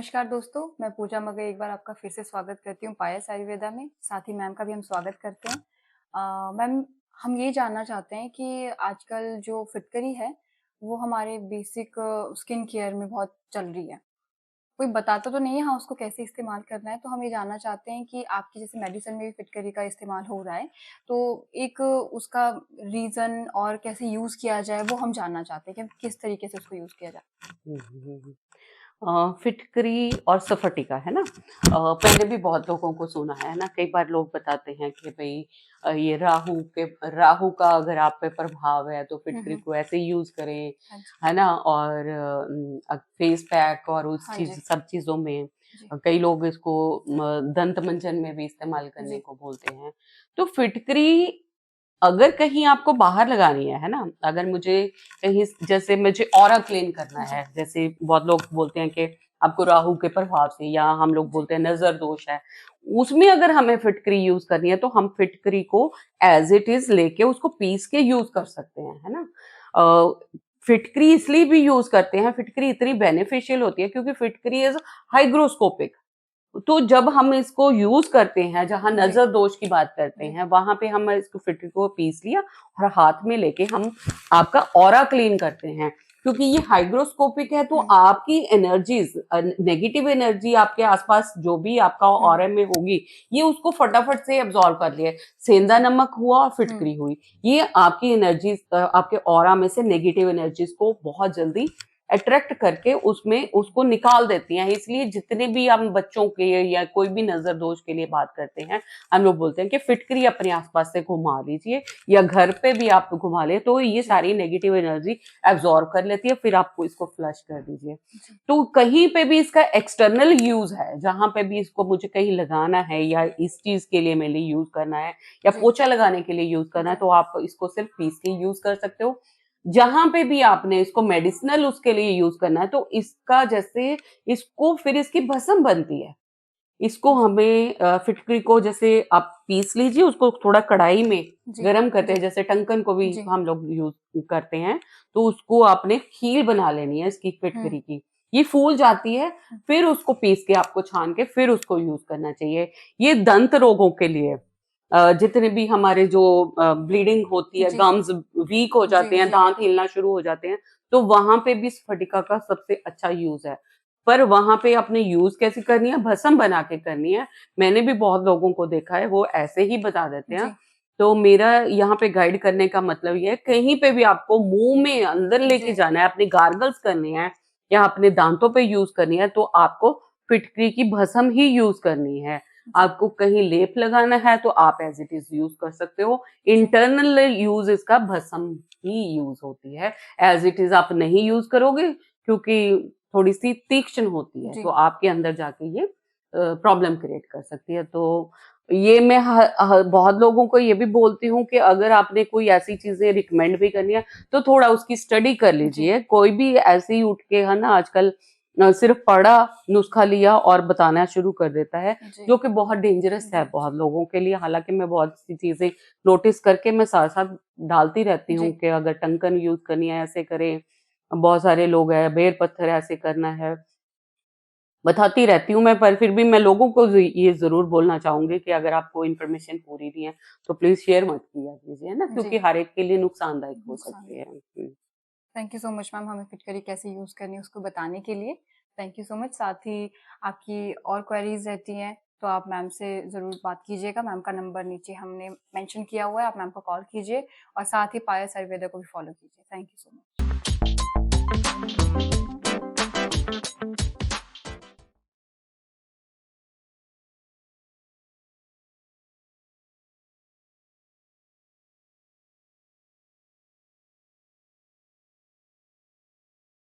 नमस्कार दोस्तों, मैं पूजा मगर एक बार आपका फिर से स्वागत करती हूँ पायस आयुर्वेदा में। साथ ही मैम का भी हम स्वागत करते हैं। मैम, हम ये जानना चाहते हैं कि आजकल जो फिटकरी है, वो हमारे बेसिक स्किन केयर में बहुत चल रही है। कोई बताता तो नहीं है हाँ, उसको कैसे इस्तेमाल करना है, तो हम ये जानना चाहते हैं कि आपकी जैसे मेडिसिन में भी फिटकरी का इस्तेमाल हो रहा है, तो एक उसका रीज़न और कैसे यूज़ किया जाए, वो हम जानना चाहते हैं कि किस तरीके से उसको यूज़ किया जाए? हुँ, हुँ, हुँ। फिटकरी और सफाटिका है ना? पहले भी बहुत लोगों को सुना है ना? कई बार लोग बताते हैं कि भई ये राहु का अगर आप पे प्रभाव है तो हुँ, फिटकरी हुँ। को ऐसे यूज़ करें, हाँ जी। है ना? और फेस पैक और उस हाँ चीज़ जी। सब चीज़ों में जी। कई लोग इसको दंत मंजन में भी इस्तेमाल करने जी। को बोलते हैं। तो फिटकरी अगर कहीं आपको बाहर लगानी है ना? अगर मुझे कहीं जैसे मुझे ऑरा क्लीन करना जी। है, जैसे बहुत लोग बोलते हैं कि आपको राहु के प्रभाव से या हम लोग जी। बोलते हैं नज़र दोष है, उसमें अगर हमें फिटकरी यूज़ करनी है तो हम फिटकरी को एज़ इट इज़ लेके उसको पीस के यूज़ कर सकते हैं, है ना? फिटकरी इसलिए भी यूज़ करते हैं, फिटकरी इतनी बेनिफिशियल होती है क्योंकि फिटकरी इज़ हाइग्रोस्कोपिक। तो जब हम इसको यूज़ करते हैं, जहाँ जी। नज़र दोष की बात करते जी। हैं, वहाँ पे हम इसको फिटकरी को पीस लिया और हाथ में लेके हम आपका ऑरा क्लीन करते हैं। क्योंकि ये हाइग्रोस्कोपिक है तो हुँ, आपकी एनर्जीज़ नेगेटिव एनर्जी आपके आस-पास जो भी आपका हुँ। ऑरा में होगी, ये उसको फटाफट से एब्ज़ॉर्ब कर ले। सेंधा जी। नमक हुआ और हुँ। फिटकरी हुई। ये आपकी एनर्जीज़ आपके ऑरा में से नेगेटिव एनर्जीज़ को बहुत जल्दी अट्रैक्ट करके उसमें उसको निकाल देती हैं। इसलिए जितने भी हम बच्चों के या कोई भी नज़र दोष के लिए बात करते हैं, हम लोग बोलते हैं कि फिटकरी अपने आस-पास से घुमा लीजिए या घर पे भी आप घुमा लें, तो ये जी। सारी नेगेटिव एनर्जी एब्ज़ॉर्ब कर लेती है, फिर आपको इसको फ्लश कर दीजिए। जी। तो कहीं पे भी इसका एक्सटर्नल यूज़ है, जहाँ पे भी इसको मुझे कहीं लगाना है या इस चीज़ के लिए मेरे लिए यूज़ करना है या जी। पोछा लगाने के लिए यूज़ करना है, जी। तो आप इसको सिर्फ़ पीस के यूज़ कर सकते हो। जहाँ पे भी आपने इसको मेडिसिनल उसके लिए यूज़ करना है, तो इसका जैसे इसको फिर इसकी भस्म बनती है। इसको जी। हमें फिटकरी को जैसे आप पीस लीजिए, उसको थोड़ा कढ़ाई में जी। गरम करते जी। हैं, जैसे टंकन को भी जी। हम लोग यूज़ करते हैं, तो उसको आपने खील बना लेनी है इसकी हुँ। फिटकरी की। ये फूल जाती है, हुँ। फिर उसको पीस के आपको छान के फिर उसको यूज़ करना चाहिए। ये दंत रोगों के लिए जितने भी हमारे जो ब्लीडिंग होती है, जी। गम्स वीक हो जी। जाते हैं, जी। दाँत हिलना शुरू हो जाते हैं, तो वहाँ पे भी स्फटिका का सबसे अच्छा यूज़ है। पर वहाँ पे आपने यूज़ कैसे करनी है, भस्म बना के करनी है। मैंने भी बहुत लोगों को देखा है, वो ऐसे ही बता देते हैं। जी। तो मेरा यहाँ पे गाइड करने का मतलब ये है, कहीं पे भी आपको मुँह में अंदर लेके जी। जाना है, अपने गार्गल्स करने हैं या अपने दाँतों पे यूज़ करनी है, तो आपको फिटकरी की भस्म ही यूज़ करनी है। जी। आपको कहीं लेप लगाना है तो आप एज़ इट इज़ यूज़ कर सकते हो। जी। इंटरनल यूज़ इसका भस्म ही यूज़ होती है। एज़ इट इज़ आप नहीं यूज़ करोगे क्योंकि थोड़ी-सी तीक्ष्ण होती है, जी। तो आपके अंदर जाके ये प्रॉब्लम क्रिएट कर सकती है। तो ये मैं बहुत लोगों को ये भी बोलती हूँ कि अगर आपने कोई ऐसी चीज़ें रिकमेंड भी करनी है, तो थोड़ा उसकी स्टडी कर जी। लीजिए। कोई भी ऐसे ही उठ के है ना आजकल सिर्फ़ पढ़ा, नुस्खा लिया और बताना शुरू कर देता है, जी। जो कि बहुत डेंजरस है जी। बहुत लोगों के लिए। हालाँकि मैं बहुत सी चीज़ें नोटिस करके मैं साथ-साथ डालती रहती हूँ जी। कि अगर टंकन यूज़ करनी है ऐसे करें, बहुत सारे लोग हैं, बेर पत्थर ऐसे करना है। बताती रहती हूँ मैं, पर फिर भी मैं लोगों को ये ज़रूर बोलना चाहूँगी कि अगर आपको इन्फॉर्मेशन पूरी नहीं है, तो प्लीज़ शेयर मत किया कीजिए, है ना? जी। क्योंकि हर एक के लिए नुकसानदायक हो नुकसान। सकती है। हुँ। Thank you so much ma'am, हमें फिटकरी कैसे यूज़ करनी है उसको बताने के लिए। Thank you so much. साथ ही आपकी और क्वेरीज़ रहती हैं, तो आप मैम से ज़रूर बात कीजिएगा। मैम का नंबर नीचे हमने मेंशन किया हुआ है, आप मैम को कॉल कीजिए और साथ ही पायस आयुर्वेदा को भी फॉलो कीजिए। Thank you so much.